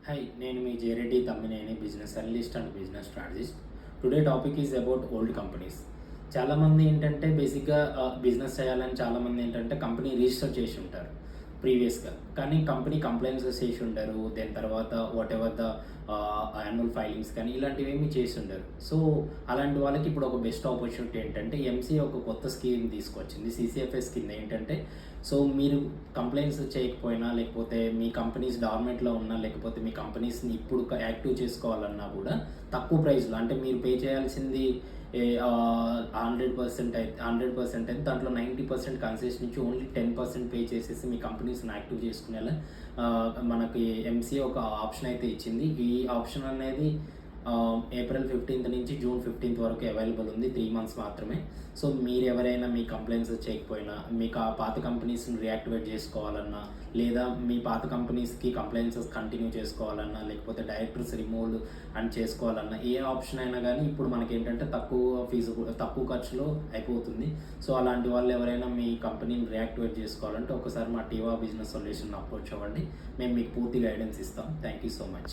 Hi, నేను మీ Jereddy Thammineni business analyst and business strategist. Today topic is about old companies. చాలామంది ఏంటంటే బేసిక్‌గా బిజినెస్ చేయాలని చాలామంది ఏంటంటే కంపెనీ రిజిస్టర్ చేసి ఉంటారు ప్రీవియస్‌గా. కానీ కంపెనీ కంప్లెయింట్స్ చేసి ఉండరు. దాని తర్వాత వాటెవర్ ద యాన్యువల్ ఫైలింగ్స్ కానీ ఇలాంటివేమీ చేసి ఉండరు. సో, అలాంటి వాళ్ళకి ఇప్పుడు ఒక బెస్ట్ ఆపర్చునిటీ ఏంటంటే ఎంసీఏ ఒక కొత్త స్కీమ్ తీసుకొచ్చింది. సీసీఎఫ్ఎస్ కింద ఏంటంటే సో మీరు కంప్లెయింట్స్ చేయకపోయినా లేకపోతే మీ కంపెనీస్ డార్మెంట్‌లో ఉన్నా లేకపోతే మీ కంపెనీస్‌ని ఇప్పుడు యాక్టివ్ చేసుకోవాలన్నా కూడా తక్కువ ప్రైస్‌లో అంటే మీరు పే చేయాల్సింది 100% అయితే 100% అయితే దాంట్లో 90% కన్సెషన్ నుంచి ఓన్లీ 10% పే చేసేసి మీ కంపెనీస్‌ని యాక్టివ్ చేసుకునేలా మనకి ఎంసీఏ ఒక ఆప్షన్ అయితే ఇచ్చింది. ఈ ఆప్షన్ అనేది ఏప్రిల్ 15 నుంచి జూన్ 15 వరకు అవైలబుల్ ఉంది. 3 మంత్స్ మాత్రమే. సో, మీరెవరైనా మీ కంప్లెయింట్స్ చేయకపోయినా, మీకు ఆ పాత కంపెనీస్‌ని రీయాక్టివేట్ చేసుకోవాలన్నా, లేదా మీ పాత కంపెనీస్‌కి కంప్లెయింట్స్ కంటిన్యూ చేసుకోవాలన్నా, లేకపోతే డైరెక్టర్స్ రిమూవల్ అండ్ చేసుకోవాలన్నా, ఏ ఆప్షన్ అయినా గానీ ఇప్పుడు మనకేంటంటే తక్కువ ఖర్చులో అయిపోతుంది. సో, అలాంటి వాళ్ళు ఎవరైనా మీ కంపెనీని రీయాక్టివేట్ చేసుకోవాలంటే ఒకసారి మా టీవా బిజినెస్ సొల్యూషన్‌ని అప్రోచ్ అవ్వండి. మేము మీకు పూర్తి గైడెన్స్ ఇస్తాం. Thank you so much.